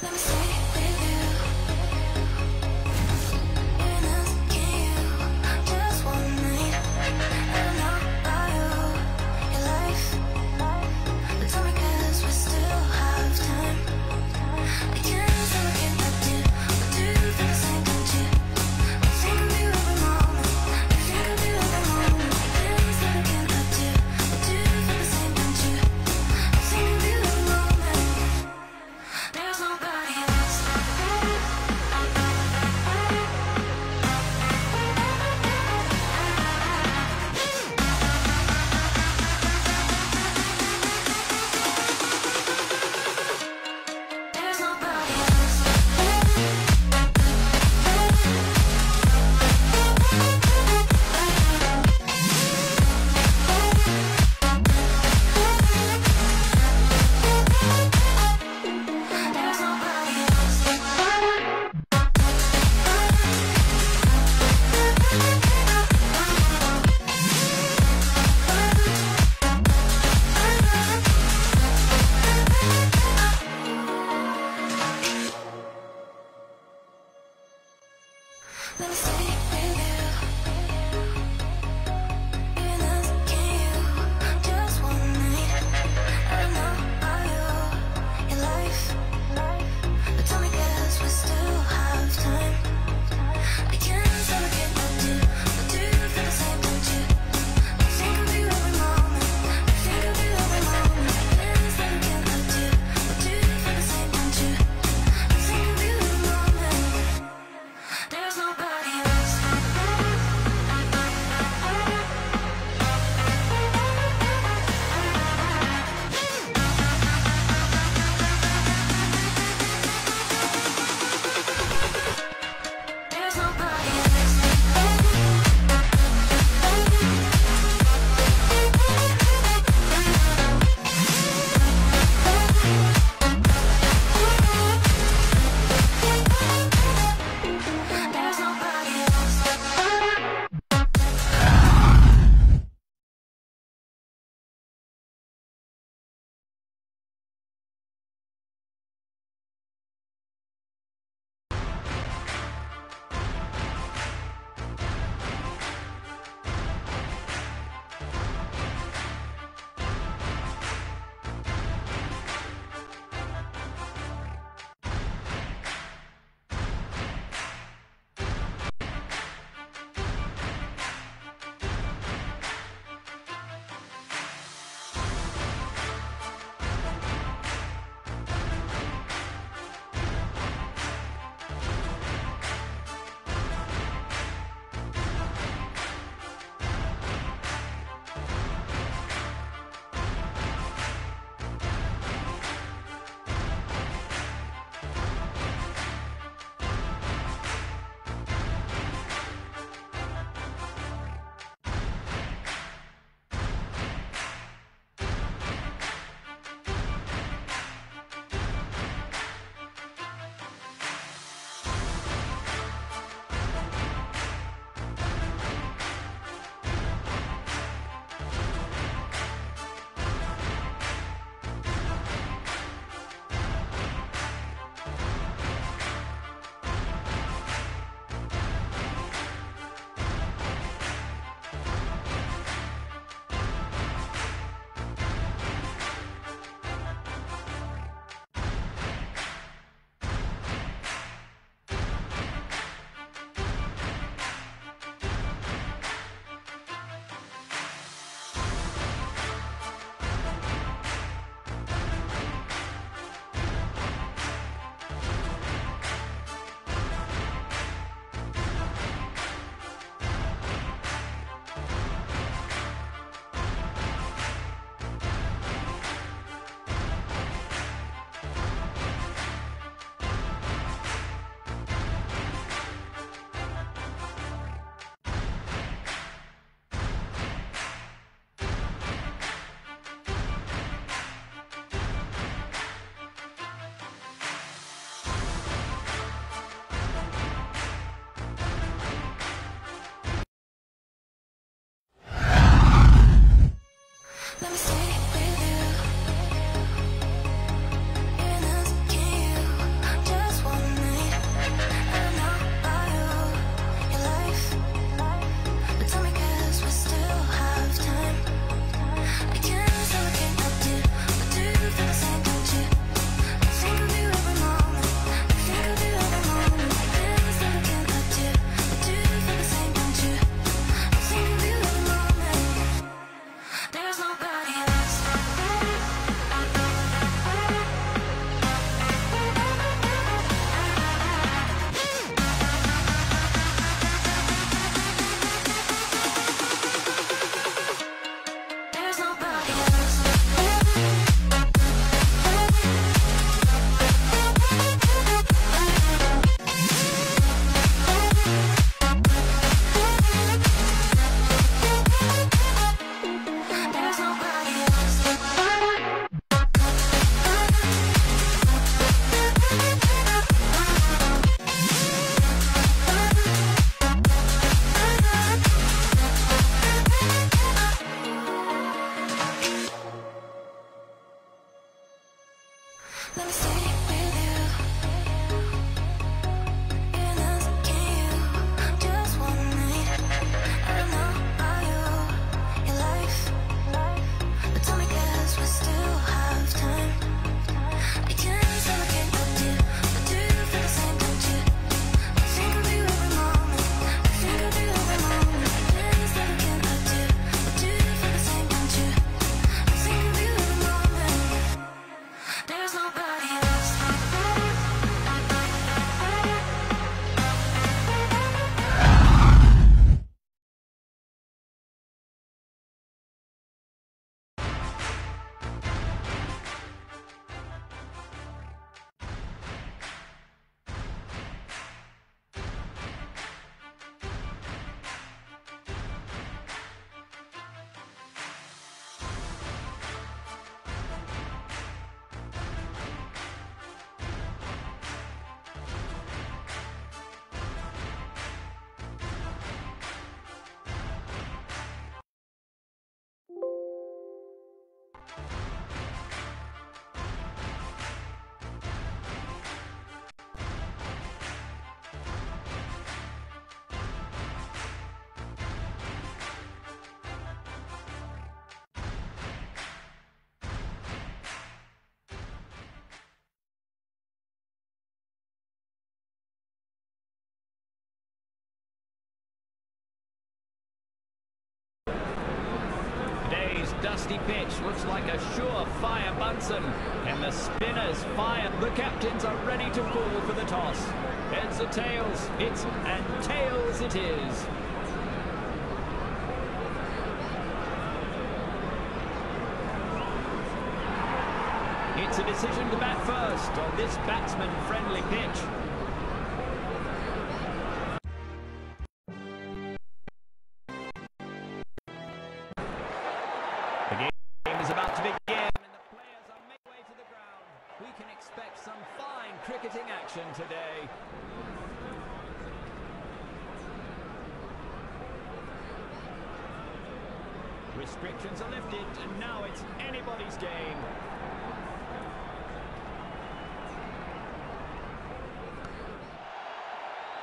Let me stay with you. Even asking you just one night. I don't know about you, your life, but tell me 'cause we still have time. We can still look at you, but do you feel the same, don't you? I think of you every moment. I think of you every moment. We can still look at you. Let me stay with you. You're not you. Just one night. I don't know about you, your life. But tell me 'cause we still have time. I can't say I can't help you, but do you feel the same, don't you? I think of you every moment. I think of you every moment. Can't say I can't help you, but do you feel the same, don't you? I think of you every moment. There's nobody else. Today's dusty pitch looks like a surefire Bunsen. And the spinners fire. The captains are ready to call for the toss. Heads or tails? And tails it is. It's a decision to bat first on this batsman-friendly pitch. The game is about to begin and the players are making their way to the ground. We can expect some fine cricketing action today. Restrictions are lifted and now it's anybody's game.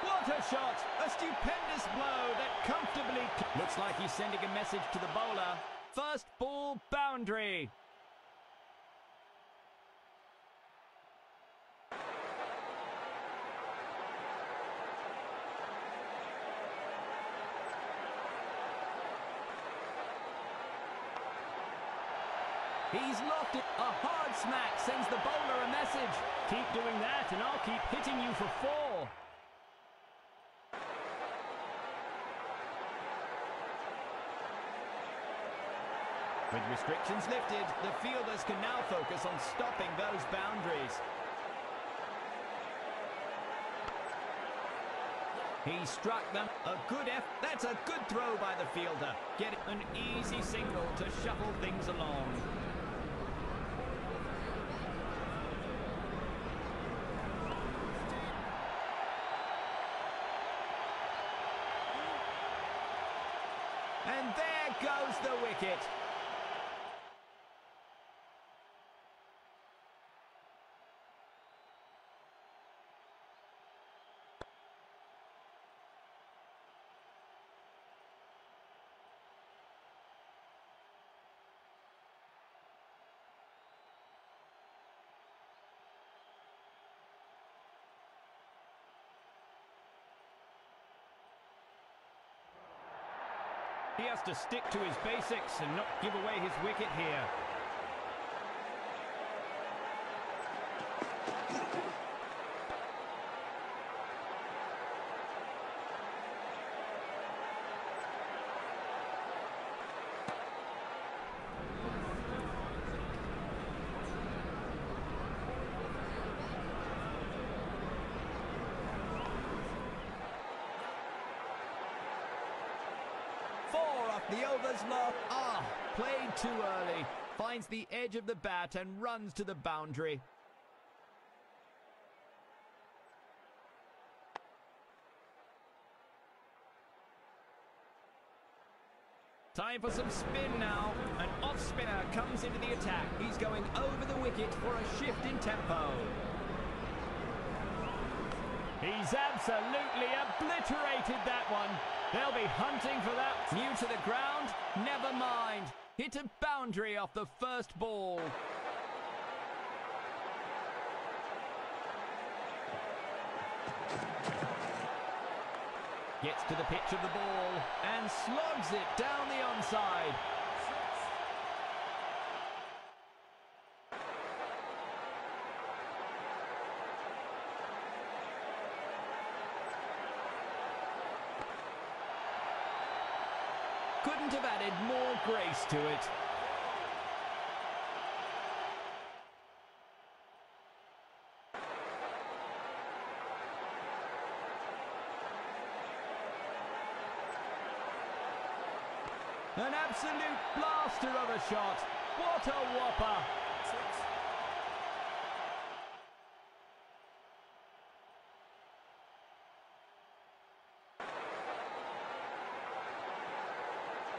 What a shot! A stupendous blow that comfortably... Looks like he's sending a message to the bowler. First ball boundary. He's locked it. A hard smack sends the bowler a message. Keep doing that and I'll keep hitting you for 4. With restrictions lifted, the fielders can now focus on stopping those boundaries. He struck them. A good effort. That's a good throw by the fielder. Get an easy single to shuffle things along. And there goes the wicket. He has to stick to his basics and not give away his wicket here. The over's lost. Played too early. Finds the edge of the bat and runs to the boundary. Time for some spin now. An off spinner comes into the attack. He's going over the wicket for a shift in tempo. He's absolutely obliterated that one. They'll be hunting for that. New to the ground? Never mind. Hit a boundary off the first ball. Gets to the pitch of the ball and slogs it down the onside. Couldn't have added more grace to it. An absolute blaster of a shot. What a whopper.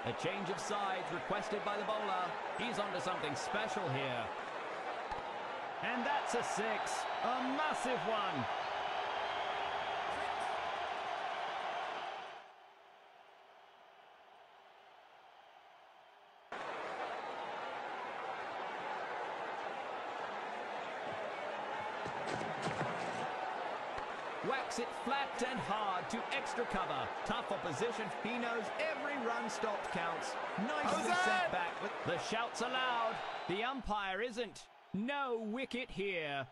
A change of sides requested by the bowler. He's onto something special here. And that's a six. A massive one. Whacks it flat and hard to extra cover. Tough opposition. He knows every run stopped counts. Nicely set back. With the shouts aloud. The umpire isn't. No wicket here.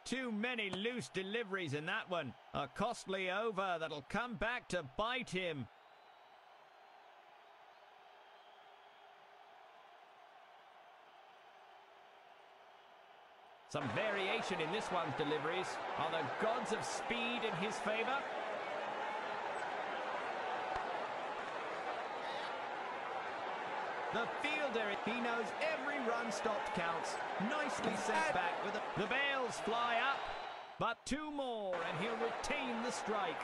Too many loose deliveries in that one. A costly over that'll come back to bite him. Some variation in this one's deliveries. Are the gods of speed in his favour? The fielder, he knows every run stopped counts. Nicely set back with the bails fly up, but two more and he'll retain the strike.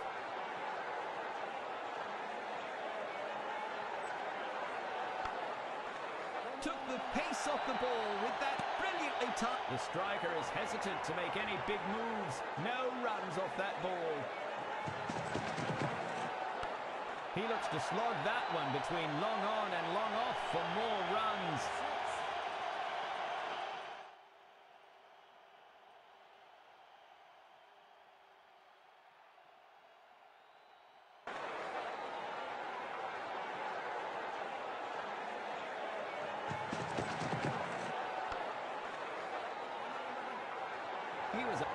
Took the pace off the ball with that brilliantly timed. The striker is hesitant to make any big moves. No runs off that ball. He looks to slog that one between long on and long off for more runs.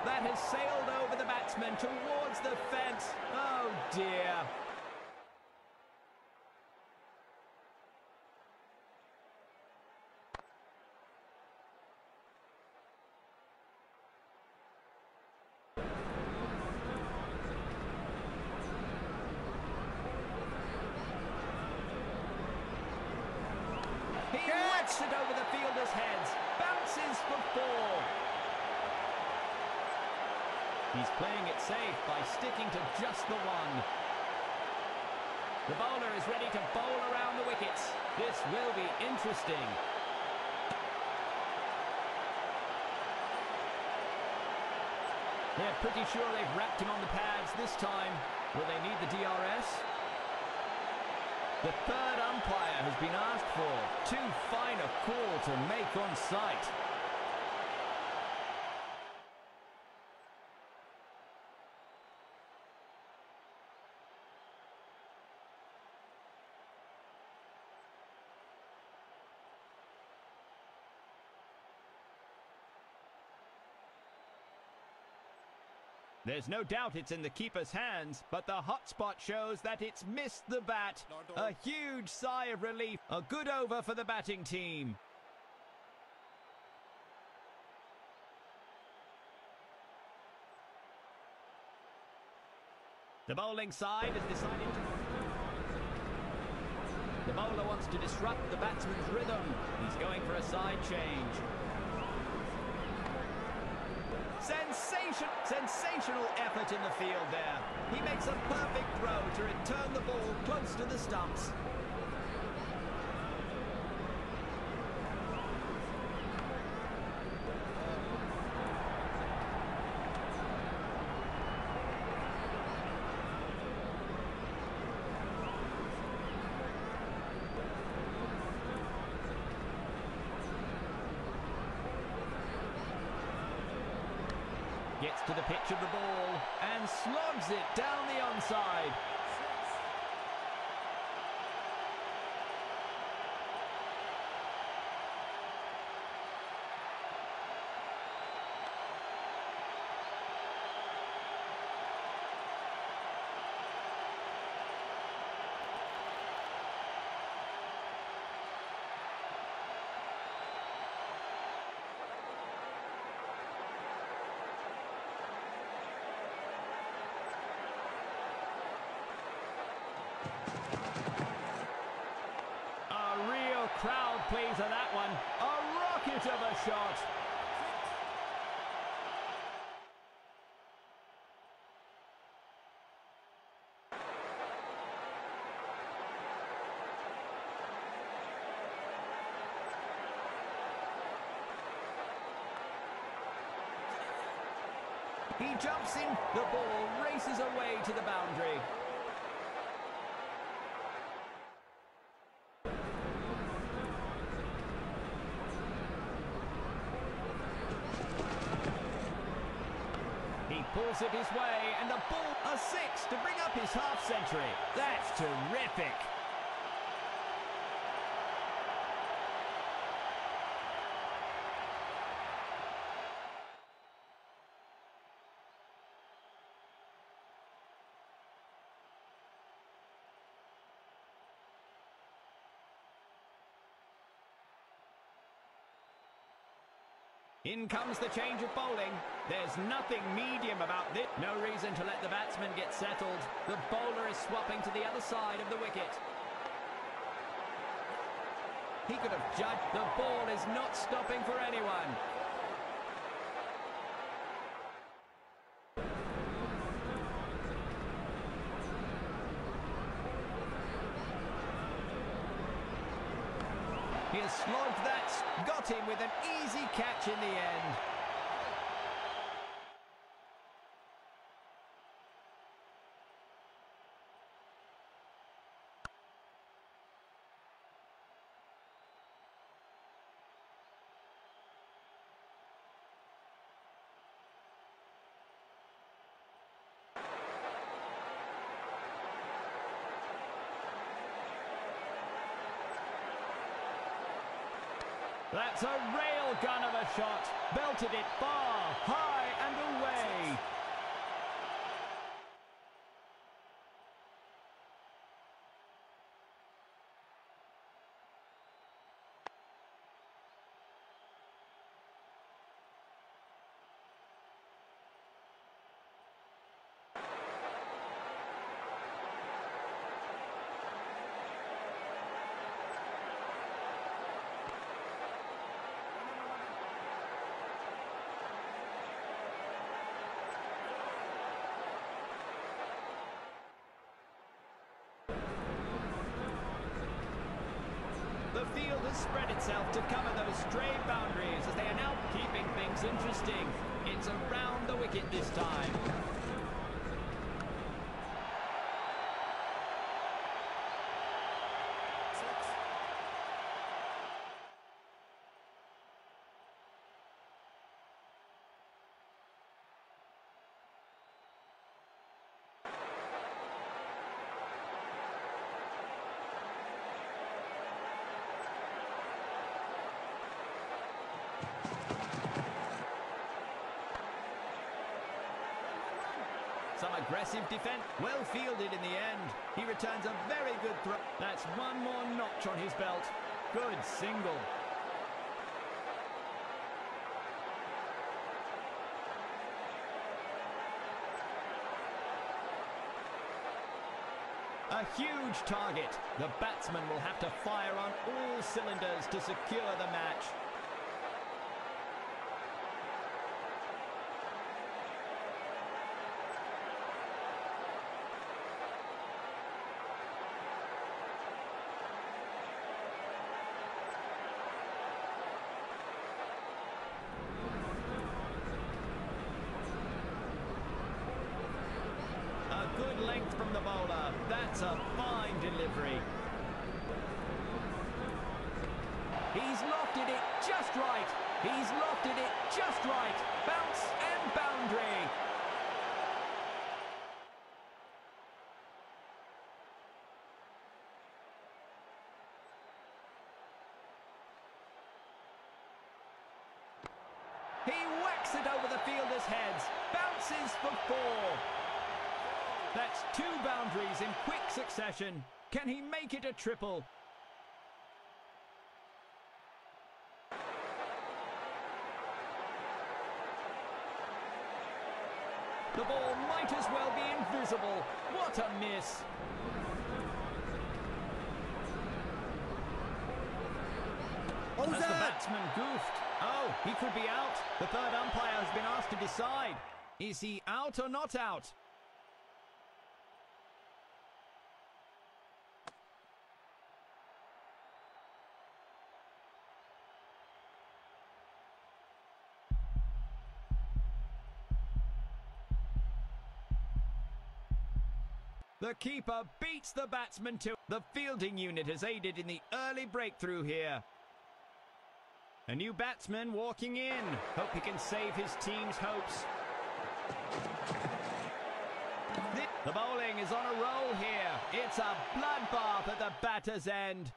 That has sailed over the batsman towards the fence. Oh dear. He whacks it over the fielders' heads. Bounces for four. He's playing it safe by sticking to just the one. The bowler is ready to bowl around the wickets. This will be interesting. They're pretty sure they've wrapped him on the pads this time. Will they need the DRS? The third umpire has been asked for. Too fine a call to make on sight. There's no doubt it's in the keeper's hands, but the hotspot shows that it's missed the bat. A huge sigh of relief. A good over for the batting team. The bowling side has decided to... The bowler wants to disrupt the batsman's rhythm. He's going for a side change. Sensational effort in the field there. He makes a perfect throw to return the ball close to the stumps. Gets to the pitch of the ball and slogs it down the onside. Crowd pleaser that one. A rocket of a shot. He jumps in, the ball races away to the boundary. Pulls it his way, and the ball, a six to bring up his half-century. That's terrific. In comes the change of bowling. There's nothing medium about this. No reason to let the batsman get settled. The bowler is swapping to the other side of the wicket. He could have judged. The ball is not stopping for anyone. He has slogged that, got him with an easy catch in the end. That's a rail gun of a shot. Belted it far, high and away. The field has spread itself to cover those stray boundaries as they are now keeping things interesting. It's around the wicket this time. Some aggressive defence, well fielded in the end. He returns a very good throw. That's one more notch on his belt. Good single. A huge target. The batsman will have to fire on all cylinders to secure the match. Good length from the bowler. That's a fine delivery. He's lofted it just right. He's lofted it just right. Bounce and boundary. He whacks it over the fielder's heads. Bounces for 4. That's 2 boundaries in quick succession. Can he make it a triple? The ball might as well be invisible. What a miss. Has the batsman goofed? Oh, he could be out. The third umpire has been asked to decide. Is he out or not out? The keeper beats the batsman to... The fielding unit has aided in the early breakthrough here. A new batsman walking in. Hope he can save his team's hopes. The bowling is on a roll here. It's a bloodbath at the batter's end.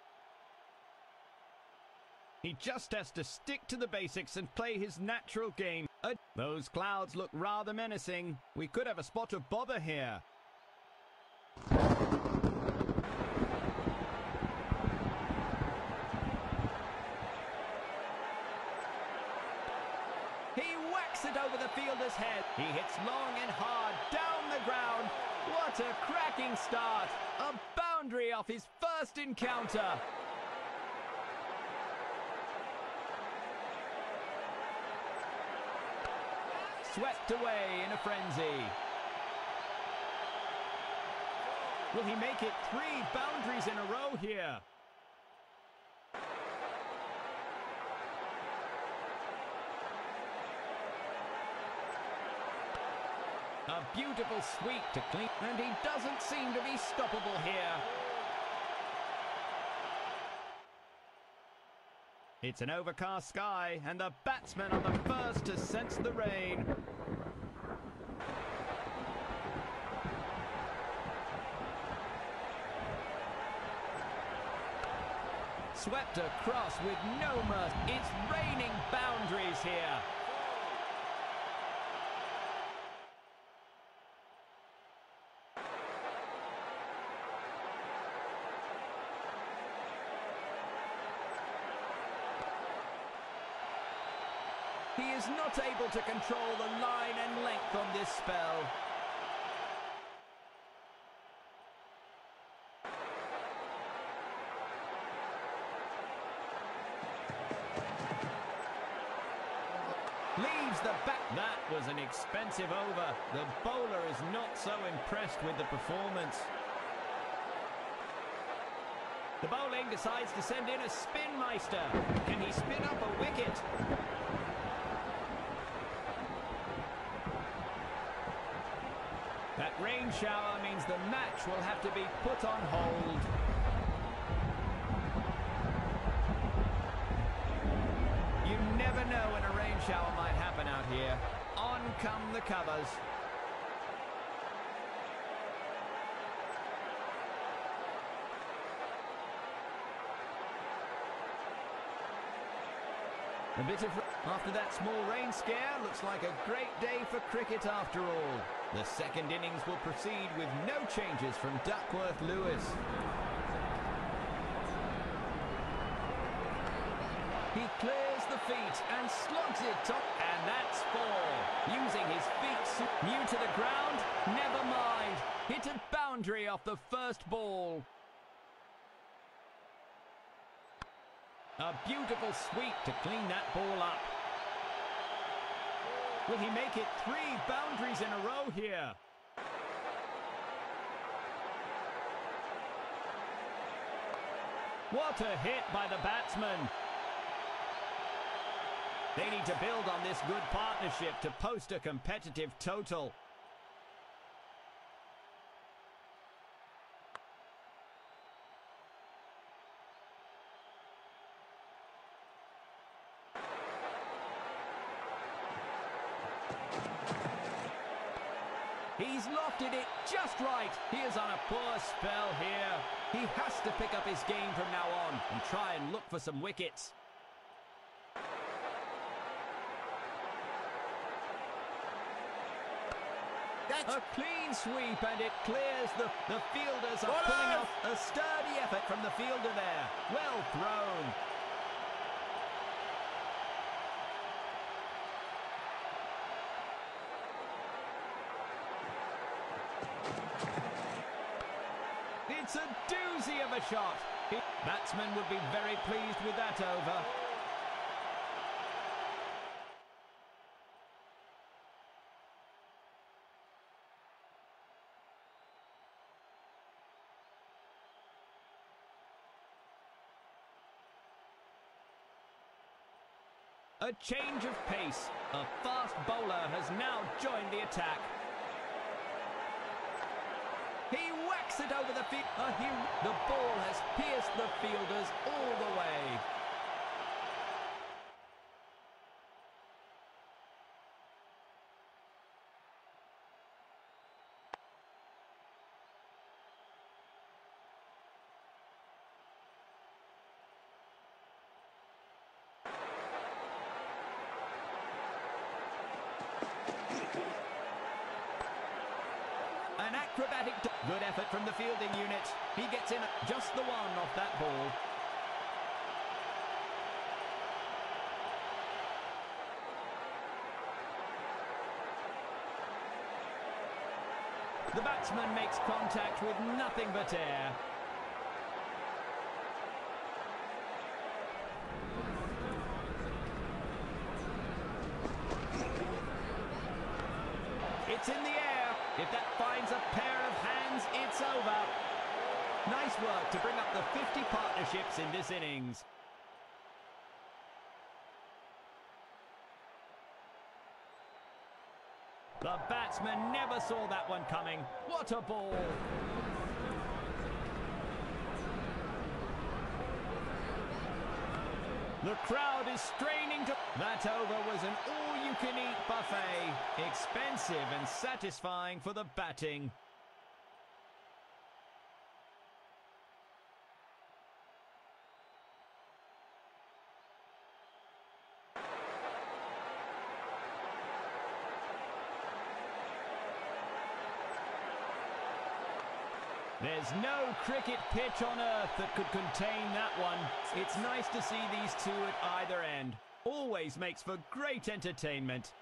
He just has to stick to the basics and play his natural game. Those clouds look rather menacing. We could have a spot of bother here. He whacks it over the fielder's head. He hits long and hard down the ground. What a cracking start. A boundary off his first encounter. Swept away in a frenzy. Will he make it 3 boundaries in a row here? A beautiful sweep to clean, and he doesn't seem to be stoppable here. It's an overcast sky, and the batsmen are the first to sense the rain. Swept across with no mercy. It's raining boundaries here. He is not able to control the line and length on this spell. Leaves the back. That was an expensive over. The bowler is not so impressed with the performance. The bowling decides to send in a spin meister. Can he spin up a wicket? That rain shower means the match will have to be put on hold. You never know when a rain shower might happen out here. On come the covers. A bit of... After that small rain scare, looks like a great day for cricket after all. The second innings will proceed with no changes from Duckworth-Lewis. He clears the feet and slogs it top, and that's 4. Using his feet new to the ground, Never mind. Hit a boundary off the first ball. A beautiful sweep to clean that ball up. Will he make it 3 boundaries in a row here? What a hit by the batsman. They need to build on this good partnership to post a competitive total. He's lofted it just right. He is on a poor spell here. He has to pick up his game from now on and try and look for some wickets. A clean sweep and it clears the fielders are pulling off a sturdy effort from the fielder there. Well thrown. It's a doozy of a shot. Batsman would be very pleased with that over. A change of pace. A fast bowler has now joined the attack. He whacks it over the field. The ball has pierced the fielders all the way. An acrobatic... Good effort from the fielding unit. He gets in just the one off that ball. The batsman makes contact with nothing but air. It's in the air. If that finds a pair of hands, it's over. Nice work to bring up the 50 partnerships in this innings. The batsman never saw that one coming. What a ball! The crowd is straining to... That over was an all-you-can-eat buffet. Expensive and satisfying for the batting. There's no cricket pitch on earth that could contain that one. It's nice to see these two at either end. Always makes for great entertainment.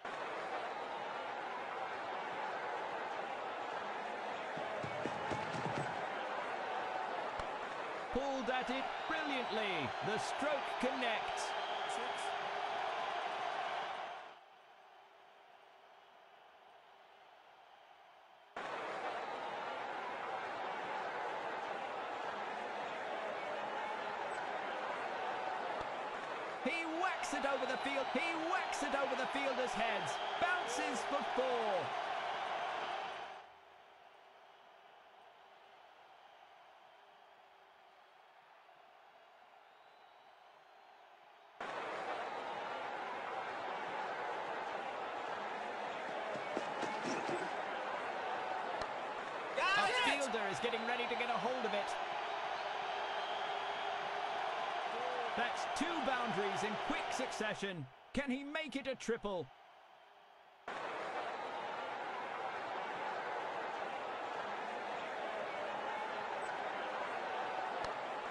Pulled at it brilliantly. The stroke connects. He whacks it over the field. He whacks it over the fielders' heads. Bounces for 4. A fielder is getting ready to get a hold of it. That's 2 boundaries in quick succession. Can he make it a triple?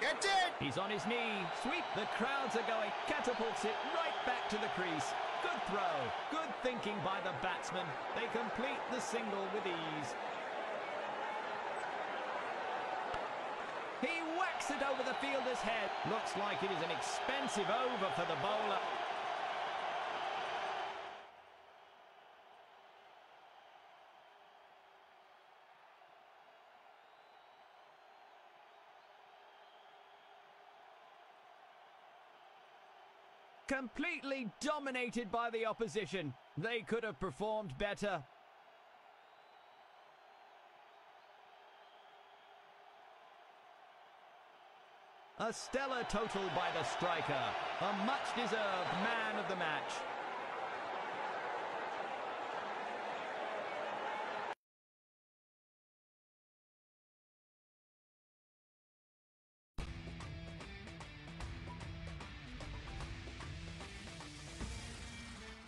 Get it! He's on his knee. Sweep. The crowds are going. Catapults it right back to the crease. Good throw. Good thinking by the batsman. They complete the single with ease. He whacks it over the fielder's head. Looks like it is an expensive over for the bowler. Completely dominated by the opposition. They could have performed better. A stellar total by the striker. A much-deserved man of the match.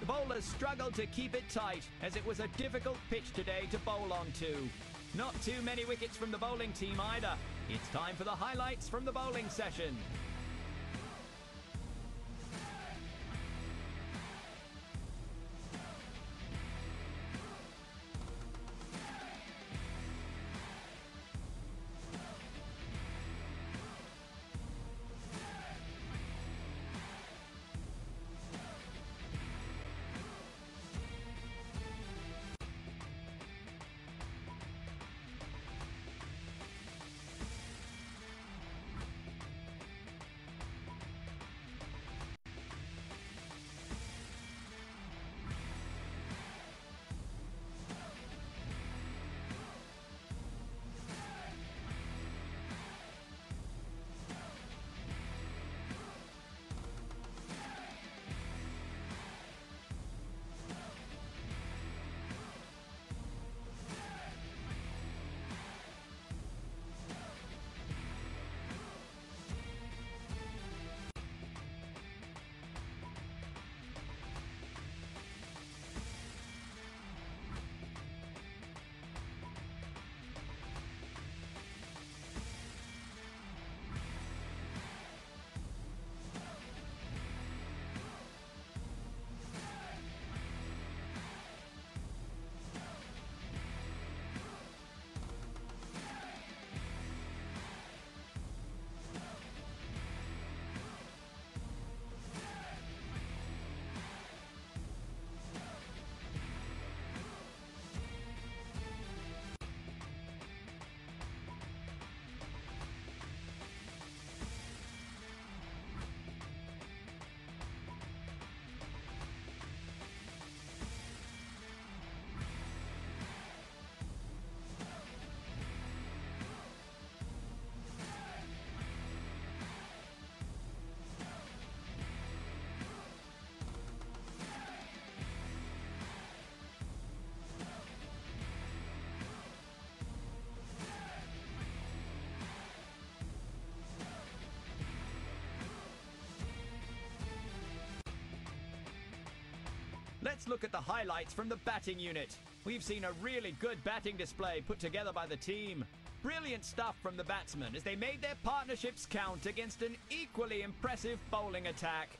The bowlers struggled to keep it tight, as it was a difficult pitch today to bowl onto. Not too many wickets from the bowling team either. It's time for the highlights from the bowling session. Let's look at the highlights from the batting unit. We've seen a really good batting display put together by the team. Brilliant stuff from the batsmen as they made their partnerships count against an equally impressive bowling attack.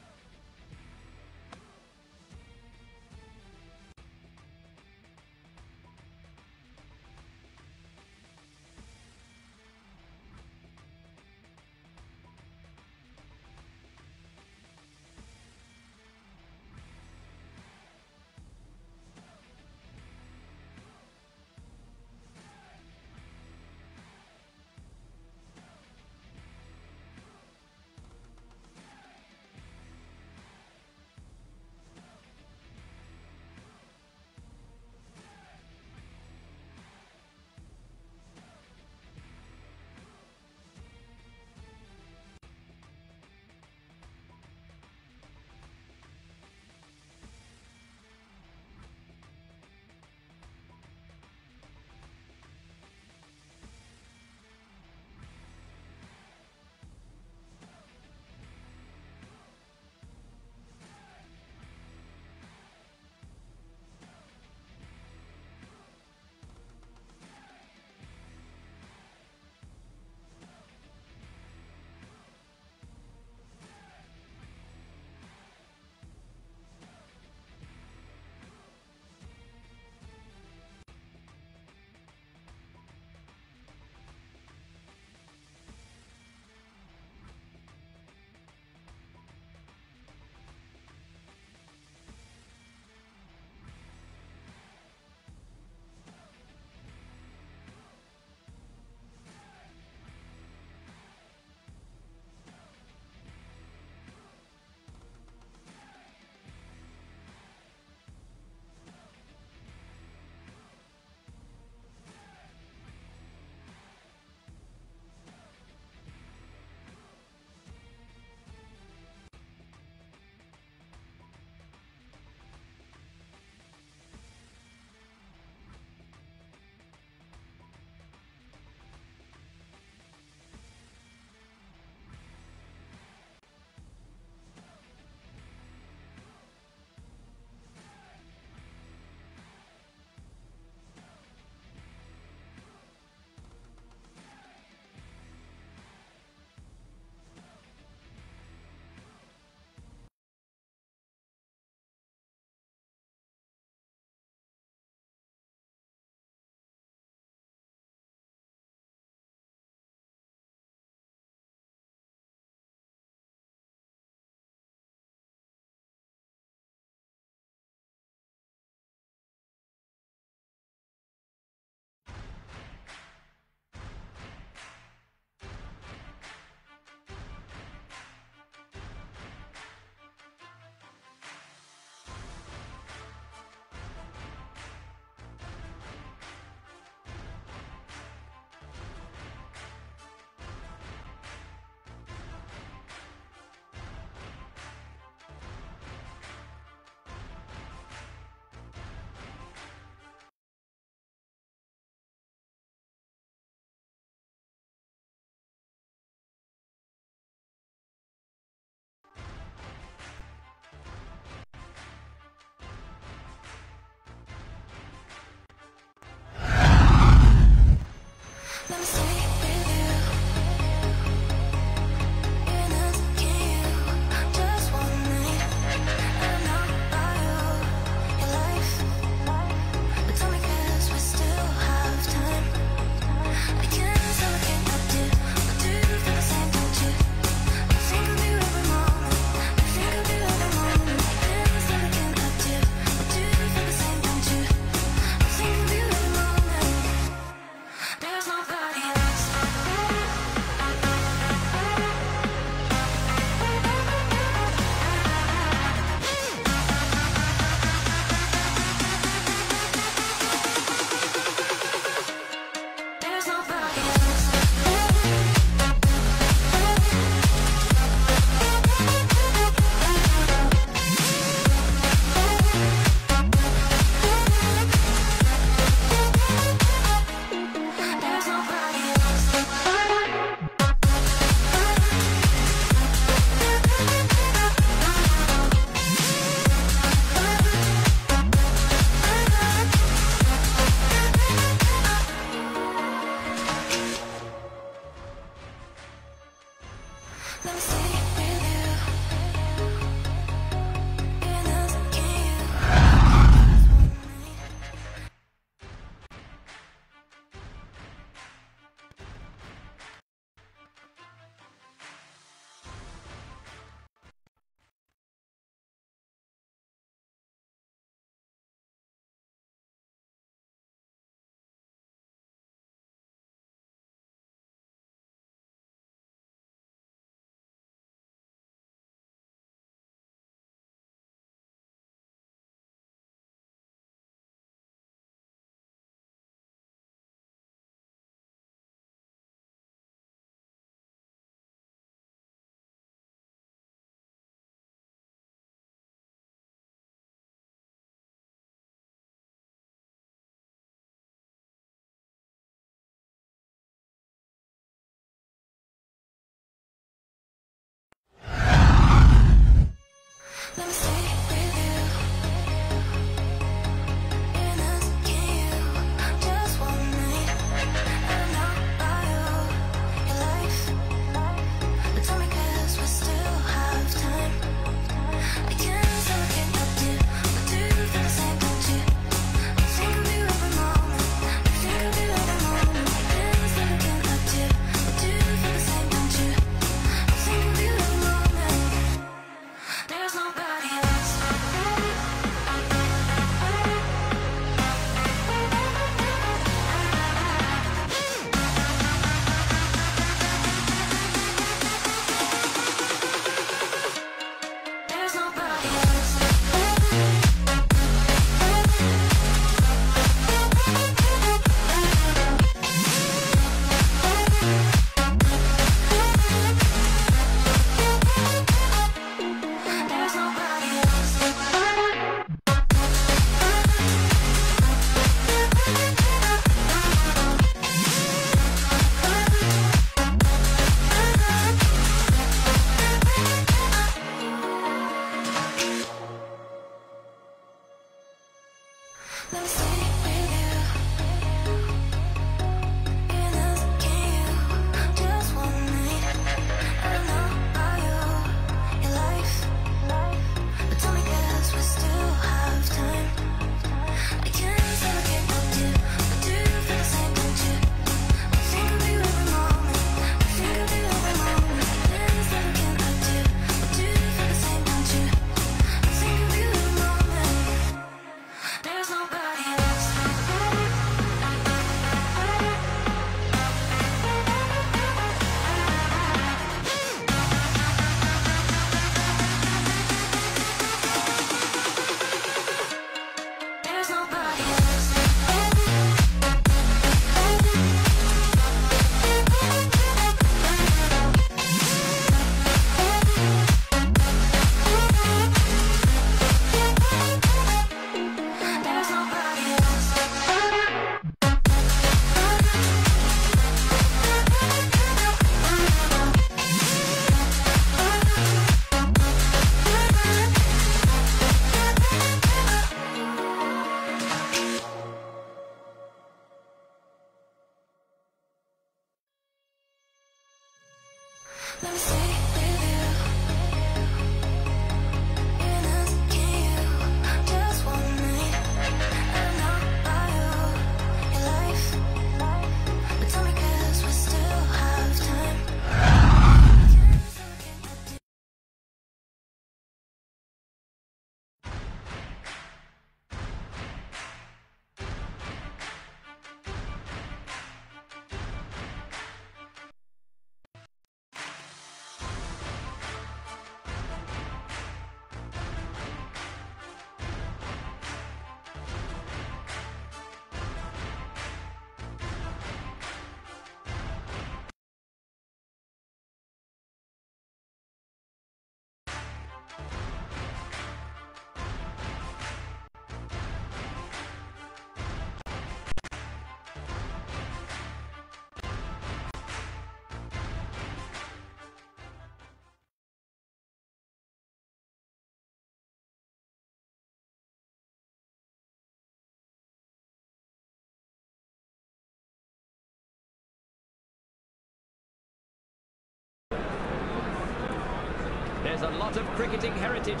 There's a lot of cricketing heritage.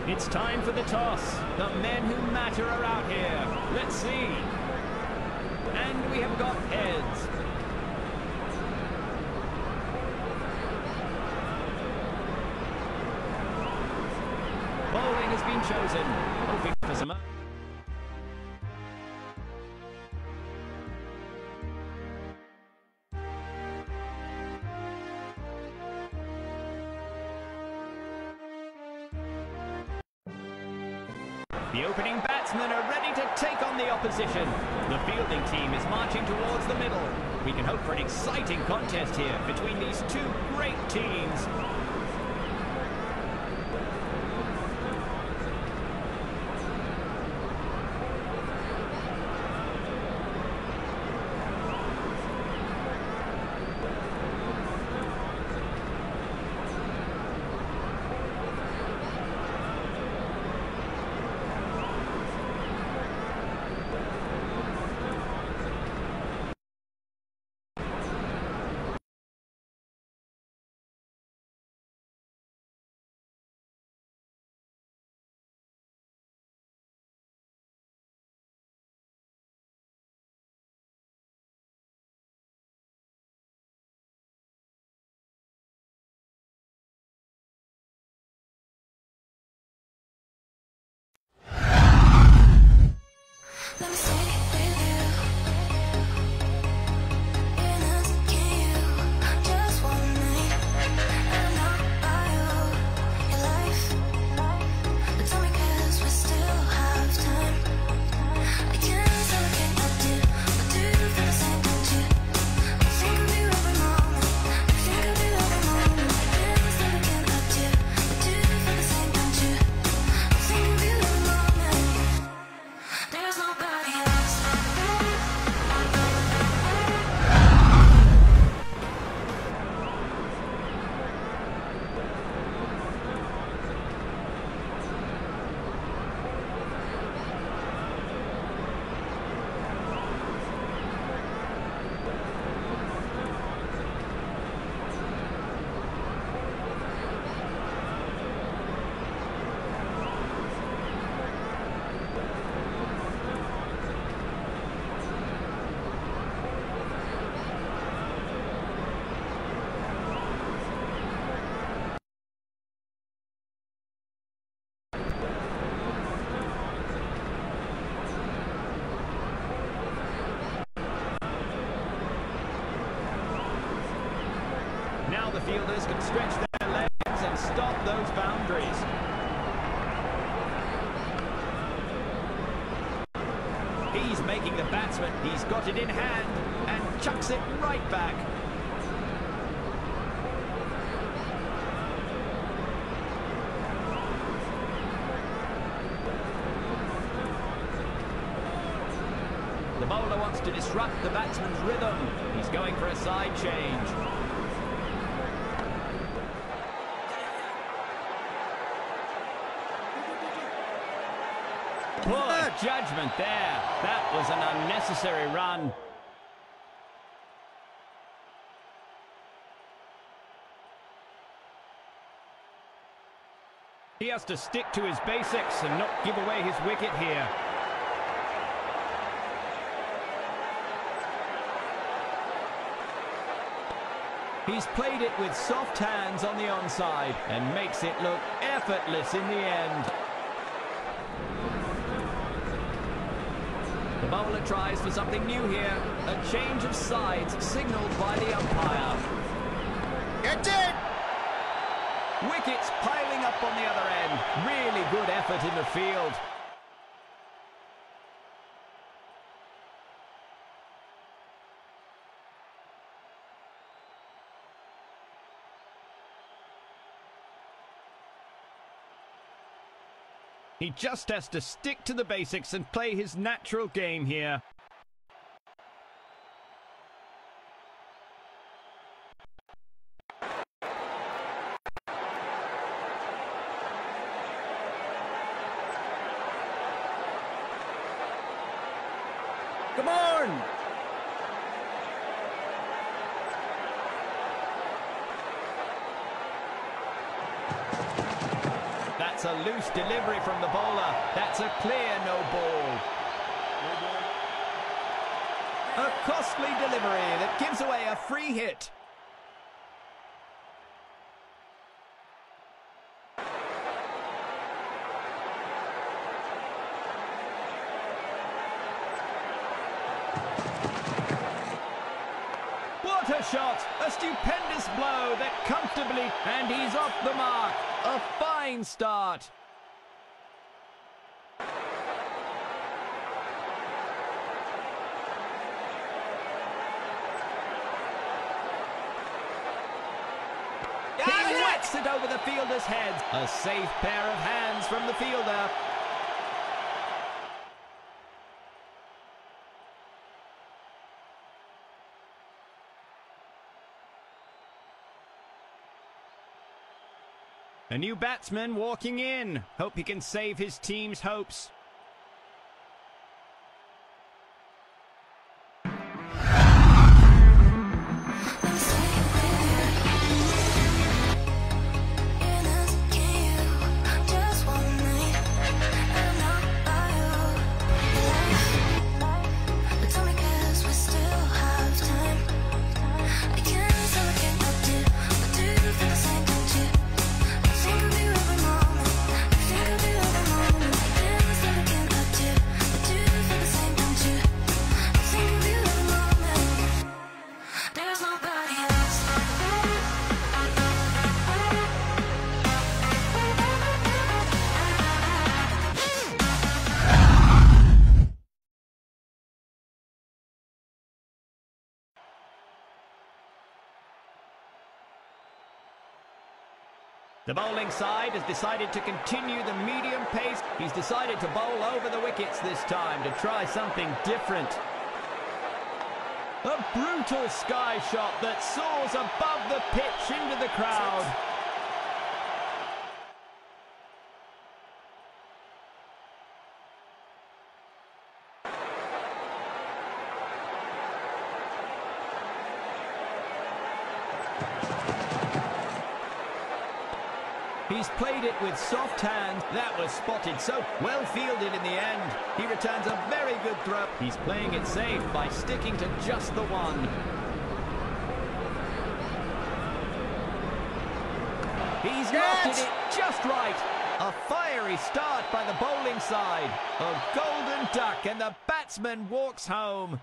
It's time for the toss. The men who matter are out here. Let's see. And we have got heads. Bowling has been chosen. Hoping for some... The opening batsmen are ready to take on the opposition. The fielding team is marching towards the middle. We can hope for an exciting contest here between these two great teams. Let me stay with you. In this game, just one night. And I'll buy you your life. But tell me 'cause we still have time. I can't stop looking at you. But do you feel the same, don't you? I think of you every moment. I think of you every moment. I can't stop looking at you. But do you feel the same, don't you? I think of you every moment. There's nobody else. Now the fielders can stretch their legs and stop those boundaries. He's making the batsman. He's got it in hand and chucks it right back. The bowler wants to disrupt the batsman's rhythm. He's going for a side change. Poor judgment there. That was an unnecessary run. He has to stick to his basics and not give away his wicket here. He's played it with soft hands on the onside and makes it look effortless in the end. The bowler tries for something new here. A change of sides signalled by the umpire. Get it! Wickets piling up on the other end. Really good effort in the field. He just has to stick to the basics and play his natural game here. Come on! That's a loose delivery from the bowler. That's a clear no ball. A costly delivery that gives away a free hit. What a shot! A stupendous blow that comfortably, and he's off the mark. A fine start. He whacks it over the fielder's head. A safe pair of hands from the fielder. A new batsman walking in. Hope he can save his team's hopes. The bowling side has decided to continue the medium pace. He's decided to bowl over the wickets this time to try something different. A brutal sky shot that soars above the pitch into the crowd. He's played it with soft hands. That was spotted, so well fielded in the end. He returns a very good throw. He's playing it safe by sticking to just the one. He's knotted it just right. A fiery start by the bowling side. A golden duck and the batsman walks home.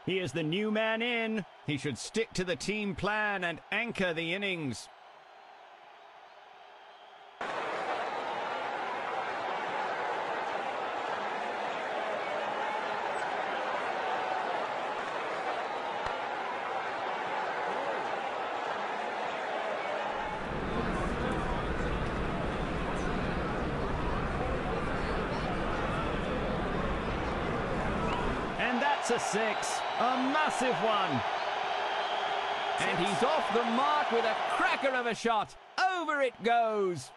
He is the new man in. He should stick to the team plan and anchor the innings. And that's a six. A massive one. And he's off the mark with a cracker of a shot. Over it goes.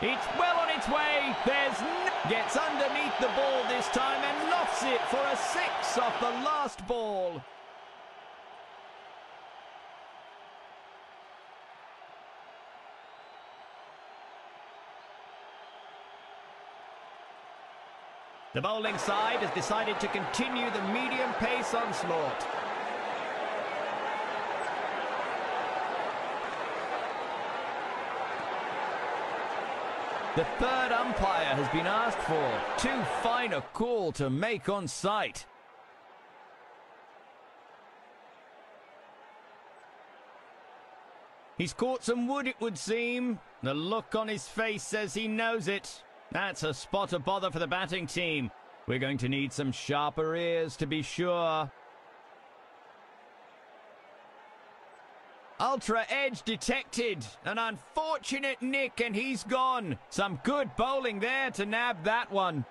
It's well on its way. Gets underneath the ball this time and lofts it for a six off the last ball. The bowling side has decided to continue the medium pace onslaught. The third umpire has been asked for. Too fine a call to make on sight. He's caught some wood, it would seem. The look on his face says he knows it. That's a spot of bother for the batting team. We're going to need some sharper ears to be sure. Ultra edge detected. An unfortunate nick and he's gone. Some good bowling there to nab that one.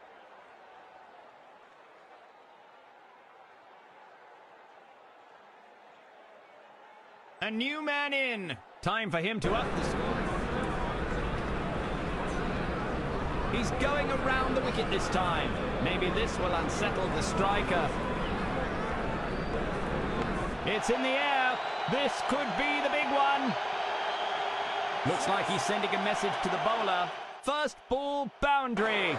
A new man in. Time for him to up the score. He's going around the wicket this time. Maybe this will unsettle the striker. It's in the air. This could be the big one. Looks like he's sending a message to the bowler. First ball boundary.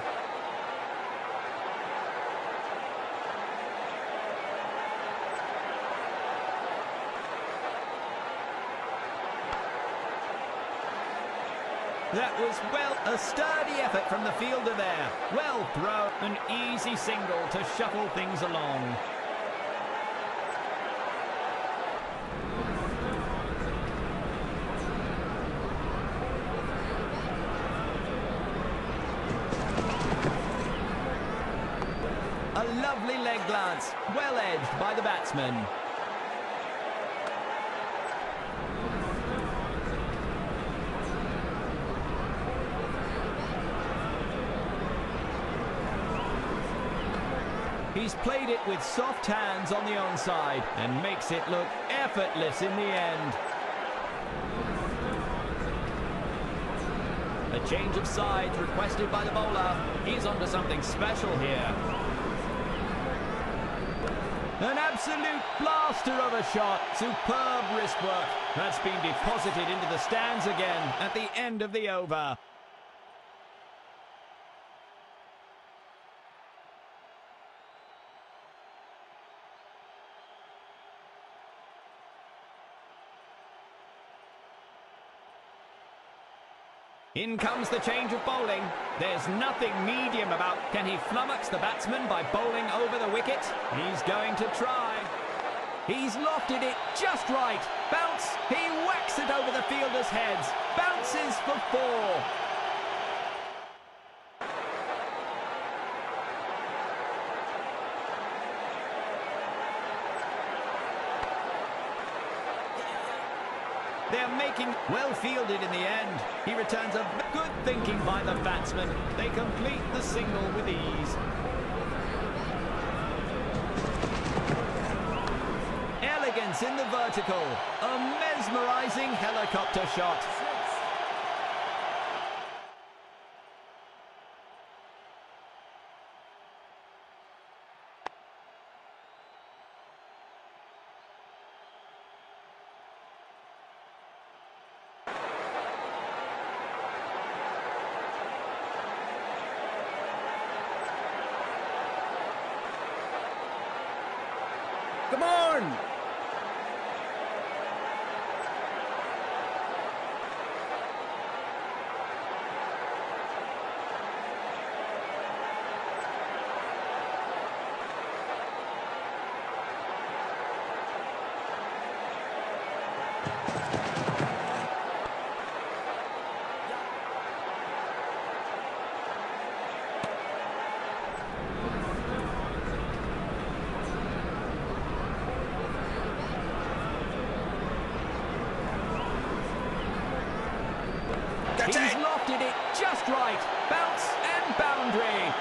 That was, well, a sturdy effort from the fielder there. Well thrown, an easy single to shuffle things along. A lovely leg glance, well edged by the batsman. He's played it with soft hands on the onside and makes it look effortless in the end. A change of sides requested by the bowler. He's onto something special here. An absolute blaster of a shot. Superb wrist work. That's been deposited into the stands again at the end of the over. In comes the change of bowling. There's nothing medium about. Can he flummox the batsman by bowling over the wicket? He's going to try. He's lofted it just right. Bounce. He whacks it over the fielders' heads. Bounces for 4. They're making well fielded in the end. He returns a good thinking by the batsman. They complete the single with ease. Elegance in the vertical. A mesmerizing helicopter shot. Come on! He's lofted it just right. Bounce and boundary.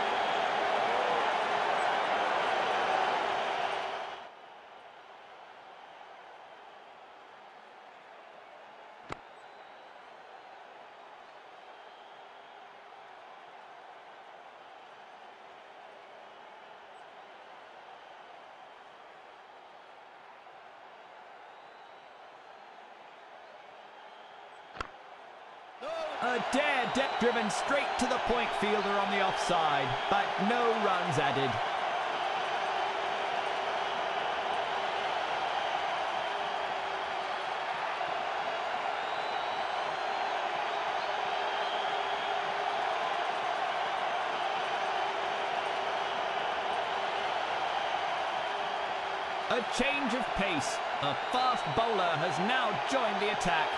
A dare driven straight to the point fielder on the offside, but no runs added. A change of pace. A fast bowler has now joined the attack.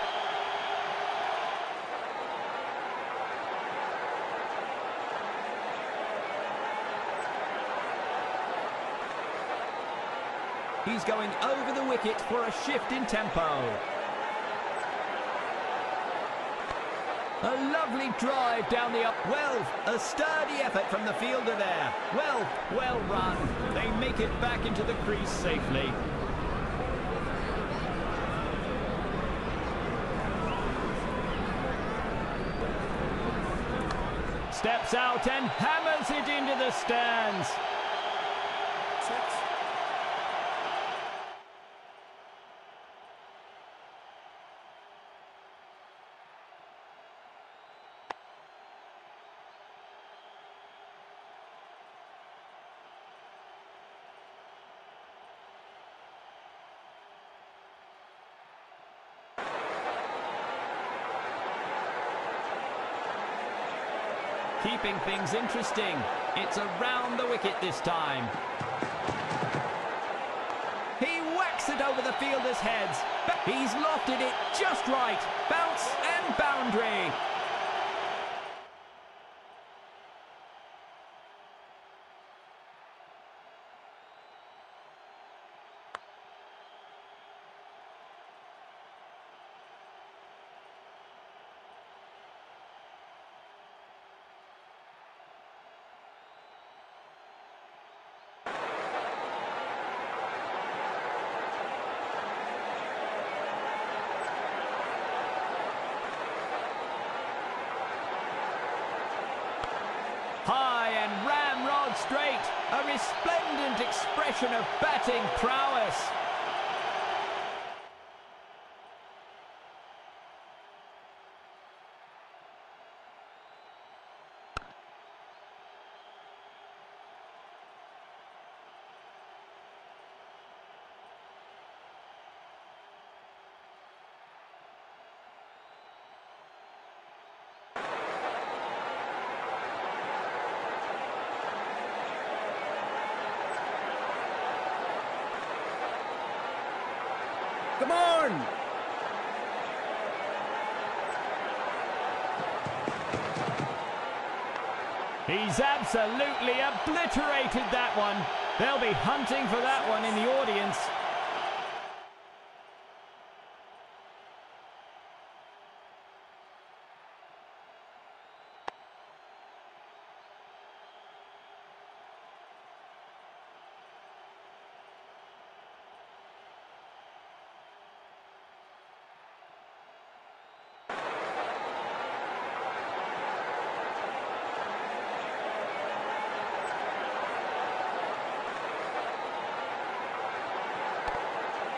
He's going over the wicket for a shift in tempo. A lovely drive down the up. Well, a sturdy effort from the fielder there. Well run. They make it back into the crease safely. Steps out and hammers it into the stands. Keeping things interesting. It's around the wicket this time. He whacks it over the fielders' heads. He's lofted it just right. Bounce and boundary. High and ramrod straight. A resplendent expression of batting prowess. Come on! He's absolutely obliterated that one. They'll be hunting for that one in the audience.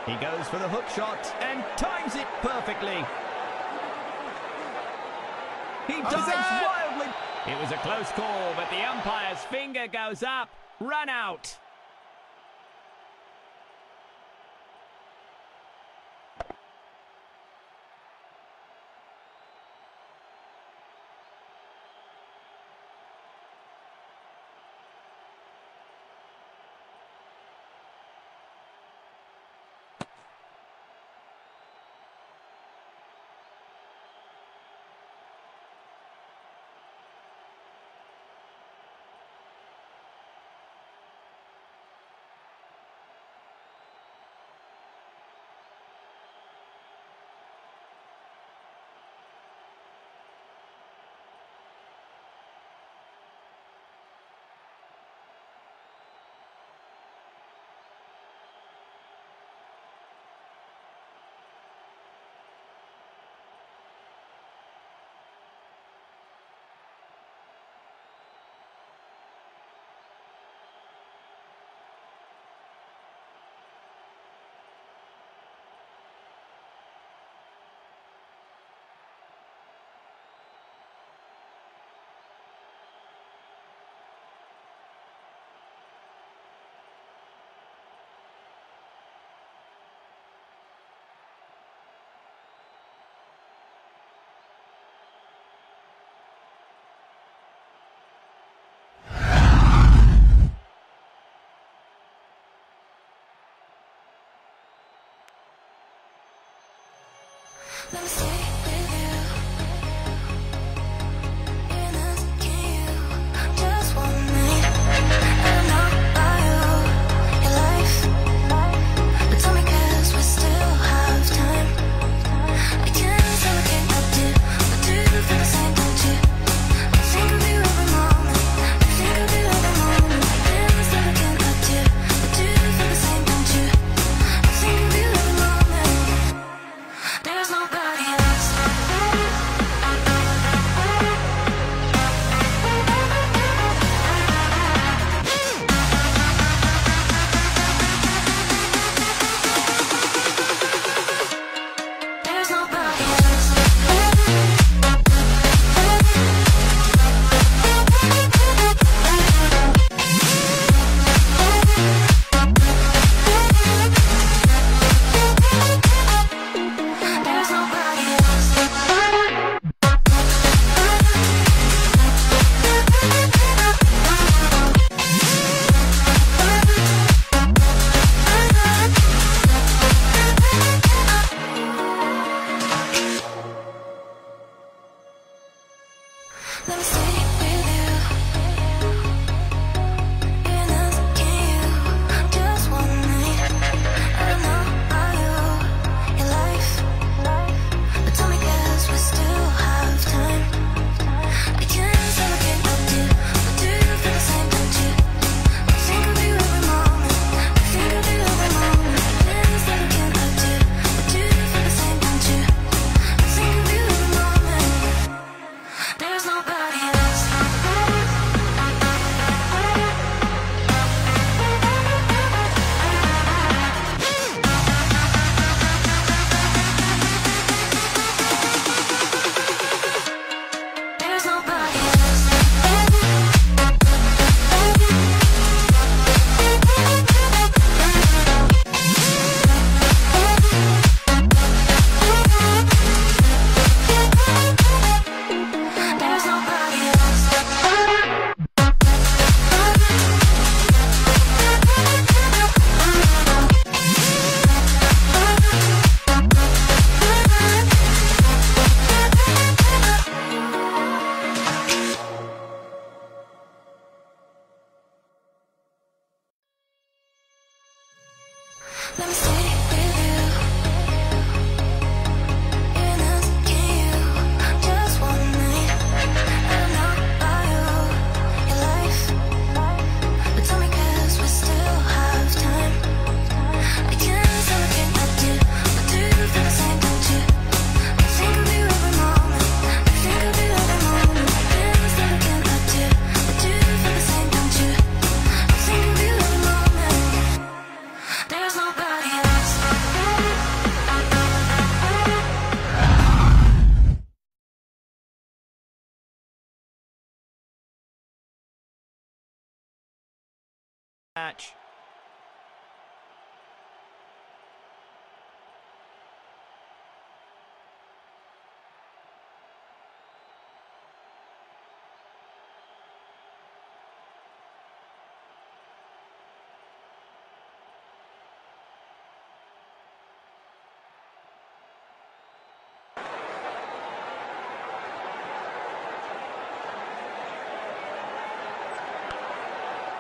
He goes for the hook shot and times it perfectly. He dives wildly. It was a close call, but the umpire's finger goes up. Run out. Let me stay with you. Even asking you just one night. I don't know about you, your life, but tell me 'cause we still have time. I can't say what can I do, but do you feel the same, don't you? I think of you every moment. I think of you every moment. Can't say what can I do, but do you feel the same, don't you? I think of you every moment. There's nobody else. There's nobody else. There's nobody else. Let me stay with you. Even asking you just one night. I don't know about you, your life, but tell me 'cause we still have time. I can't say what can I do, but do you feel the same, don't you? I think of you every moment. I think of you every moment. Can't say what can I do, but do you feel the same, don't you? I think of you every moment. There's nobody else. Match.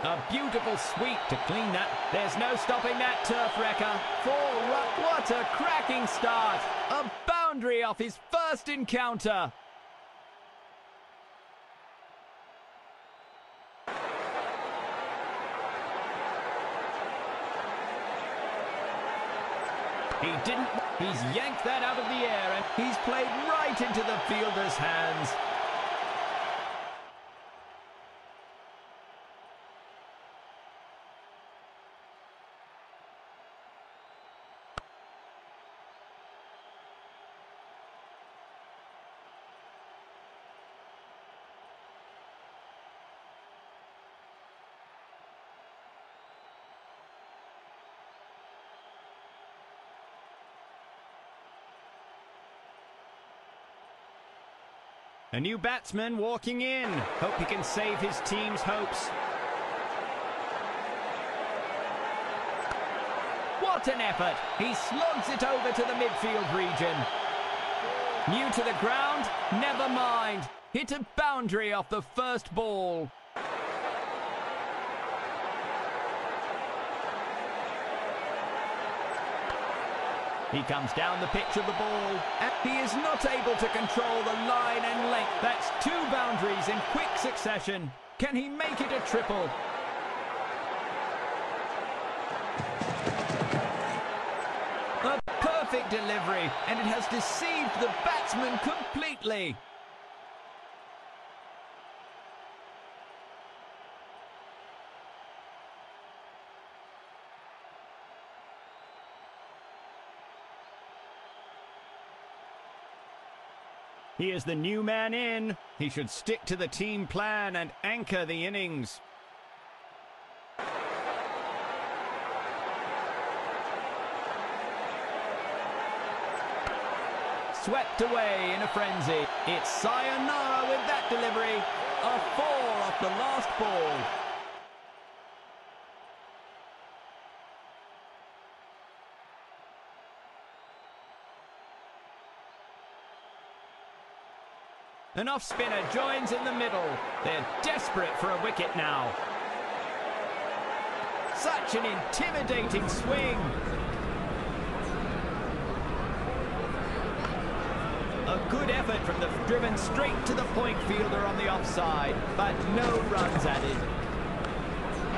A beautiful sweep to clean that. There's no stopping that turf wrecker. What a cracking start. A boundary off his first encounter. He's yanked that out of the air and he's played right into the fielder's hands. A new batsman walking in. Hope he can save his team's hopes. What an effort! He slugs it over to the midfield region. New to the ground? Never mind. Hit a boundary off the first ball. He comes down the pitch of the ball, and he is not able to control the line and length. That's two boundaries in quick succession. Can he make it a triple? A perfect delivery, and it has deceived the batsman completely. He is the new man in. He should stick to the team plan and anchor the innings. Swept away in a frenzy. It's sayonara with that delivery. A 4 off the last ball. An off-spinner joins in the middle. They're desperate for a wicket now. Such an intimidating swing. A good effort from the driven straight to the point fielder on the offside, but no runs added.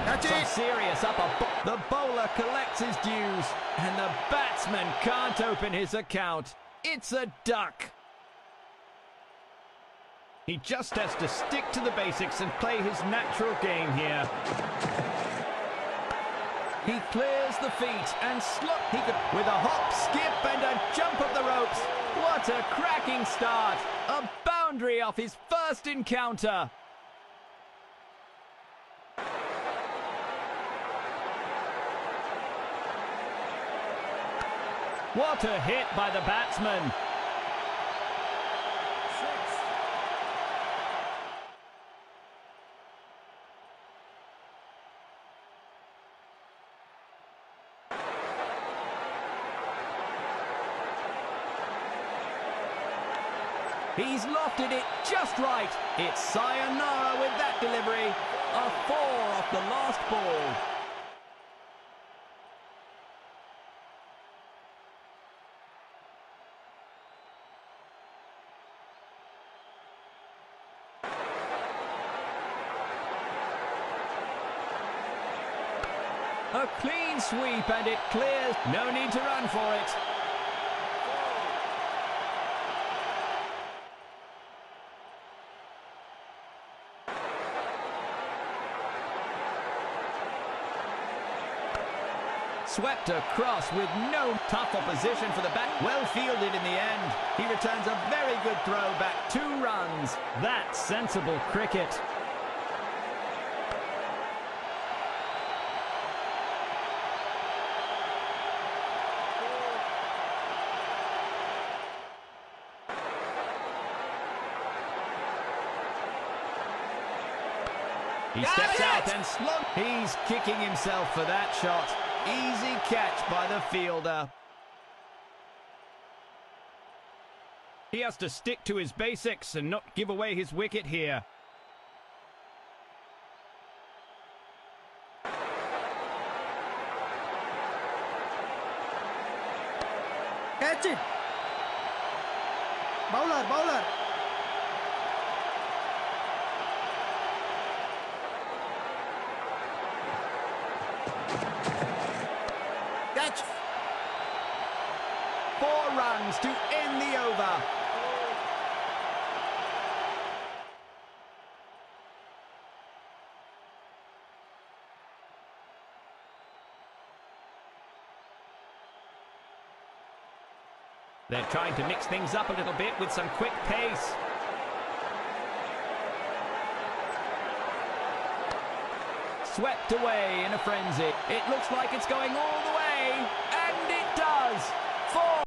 That's Some it. serious upper. The bowler collects his dues, and the batsman can't open his account. It's a duck. He just has to stick to the basics and play his natural game here. He clears the feet and with a hop, skip and a jump of the ropes. What a cracking start. A boundary off his first encounter. What a hit by the batsman. He's lofted it just right. It's sayonara with that delivery. A 4 off the last ball. A clean sweep and it clears. No need to run for it. Swept across with no tough opposition for the bat. Well fielded in the end. He returns a very good throw back. 2 runs. That's sensible cricket. He steps out and he's kicking himself for that shot. Easy catch by the fielder. He has to stick to his basics and not give away his wicket here. Catch it. Bowler, bowler. Catch. 4 runs to end the over. They're trying to mix things up a little bit with some quick pace. Swept away in a frenzy. It looks like it's going all the way, and it does. 4.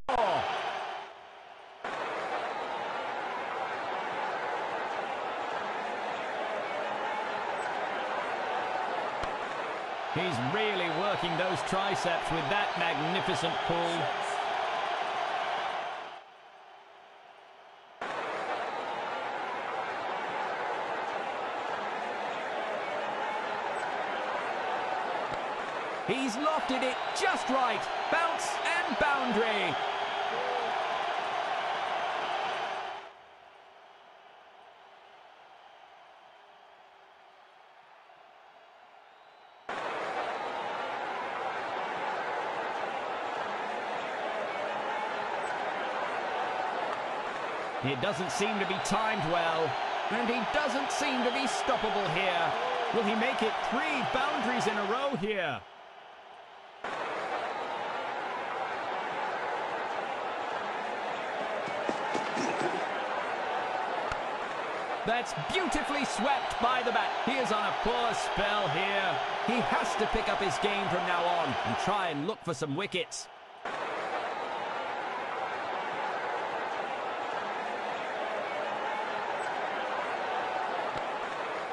He's really working those triceps with that magnificent pull. He's lofted it just right. Bounce and boundary. It doesn't seem to be timed well, and he doesn't seem to be stoppable here. Will he make it 3 boundaries in a row here? That's beautifully swept by the bat. He is on a poor spell here. He has to pick up his game from now on and try and look for some wickets.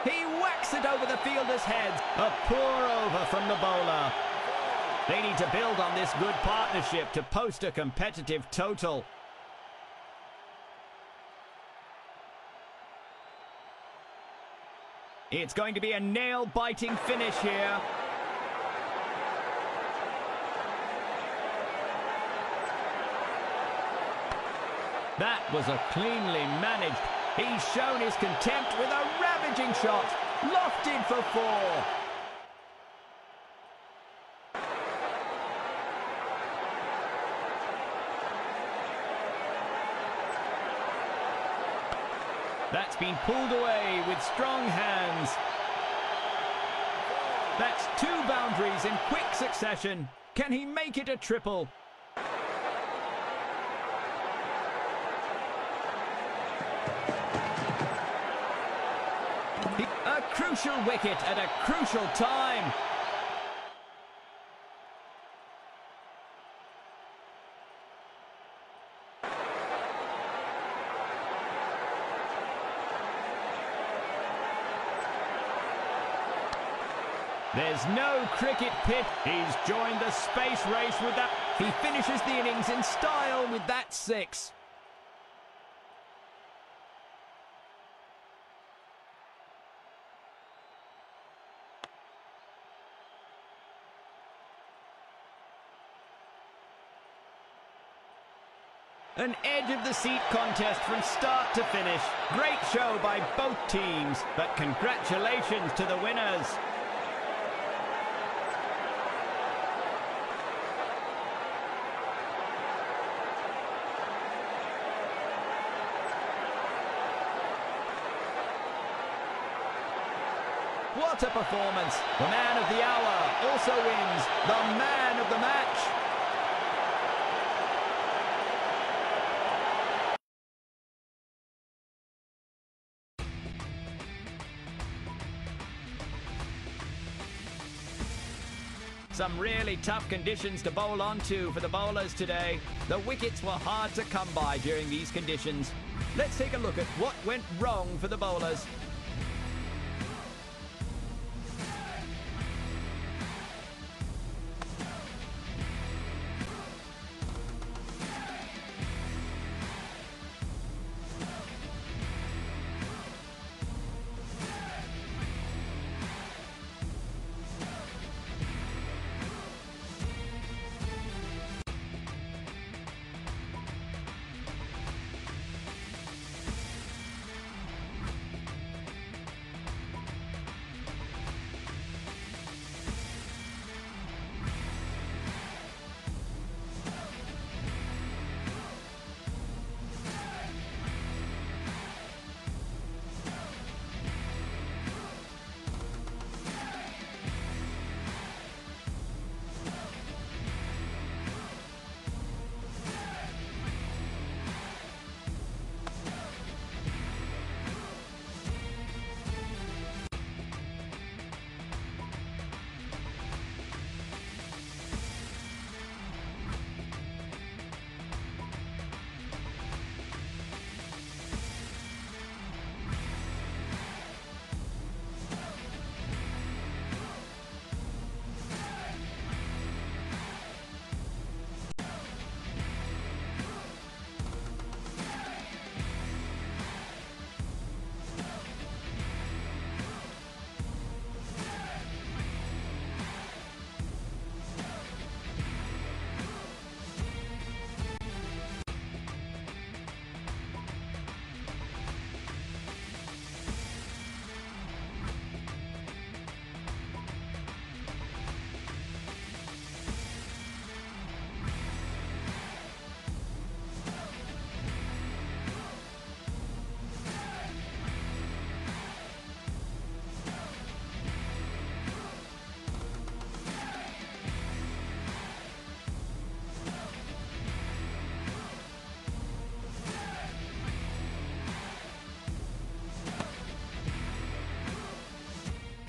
He whacks it over the fielder's head. A poor over from the bowler. They need to build on this good partnership to post a competitive total. It's going to be a nail-biting finish here. That was a cleanly managed. He's shown his contempt with a ravaging shot. Lofted for 4. That's been pulled away with strong hands. That's 2 boundaries in quick succession. Can he make it a triple? A crucial wicket at a crucial time. There's no cricket pitch. He's joined the space race with that. He finishes the innings in style with that 6. An edge-of-the-seat contest from start to finish. Great show by both teams, but congratulations to the winners. What a performance. The man of the hour also wins the man of the match. Some really tough conditions to bowl onto for the bowlers today. The wickets were hard to come by during these conditions. Let's take a look at what went wrong for the bowlers.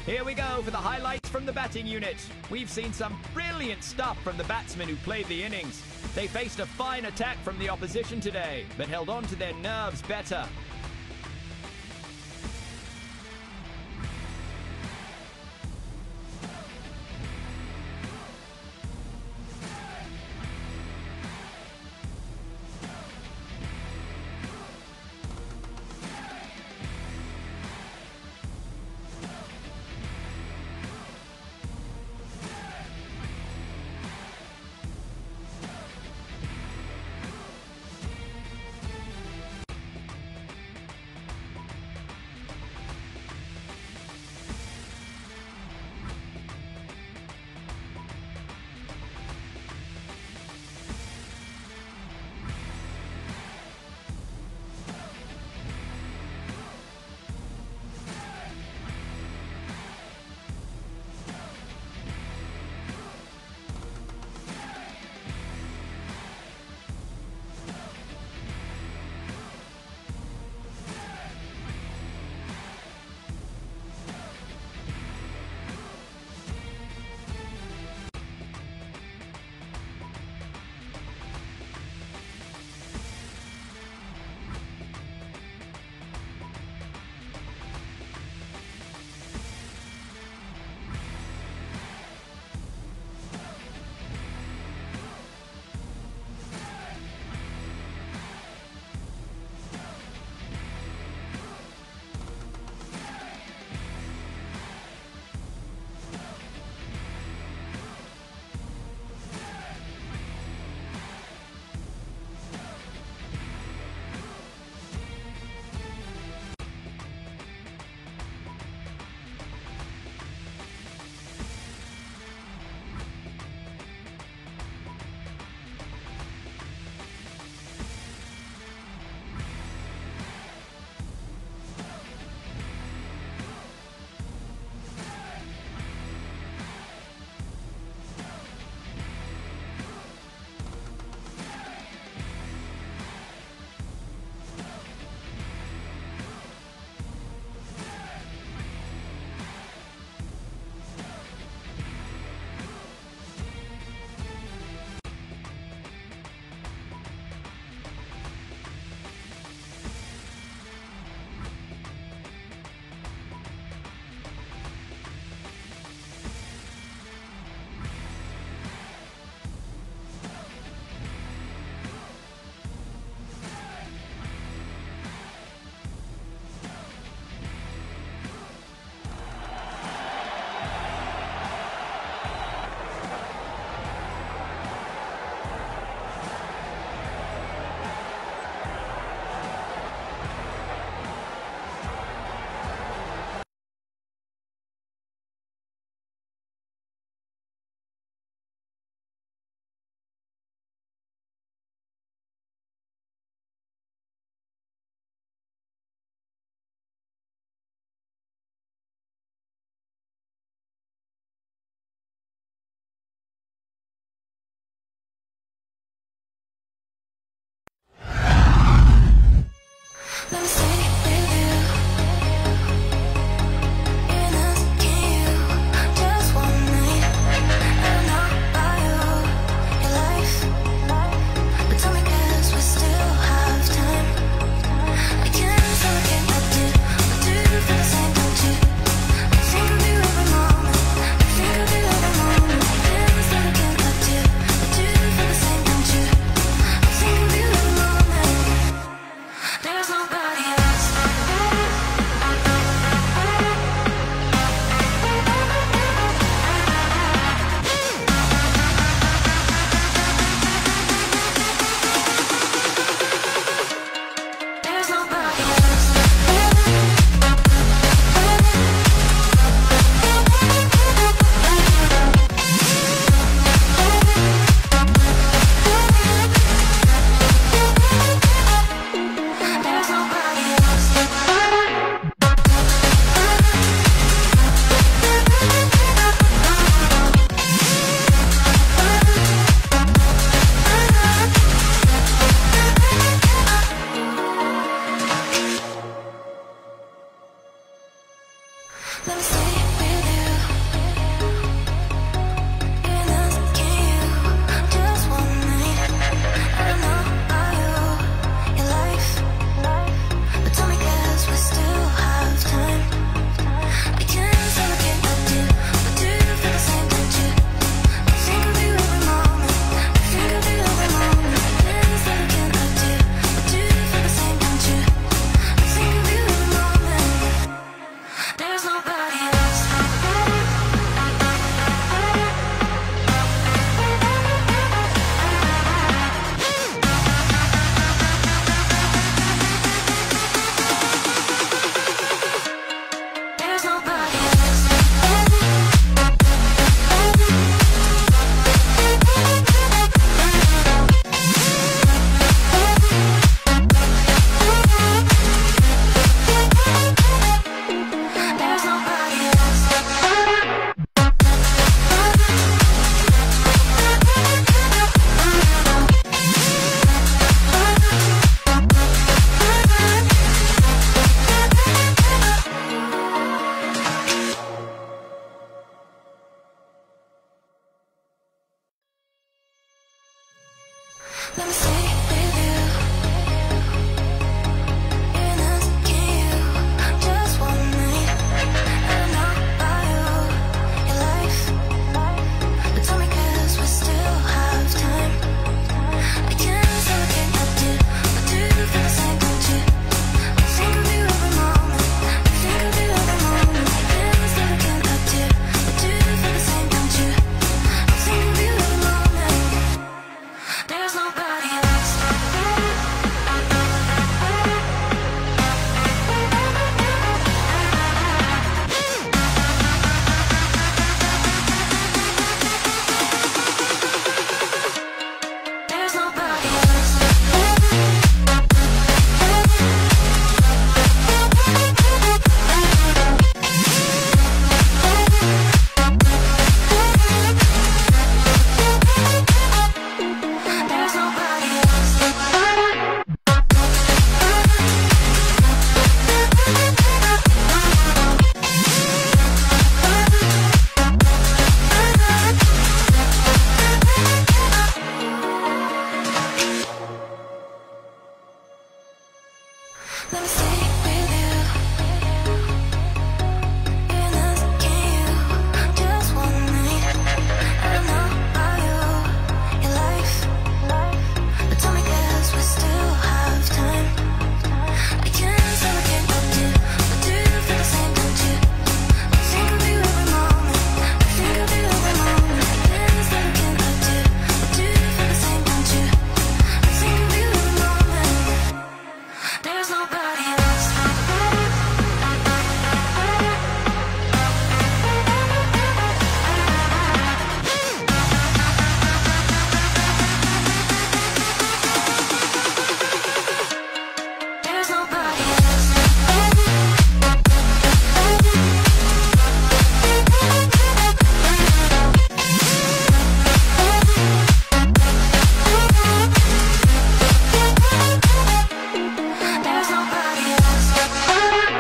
Here we go for the highlights from the batting unit. We've seen some brilliant stuff from the batsmen who played the innings. They faced a fine attack from the opposition today, but held on to their nerves better.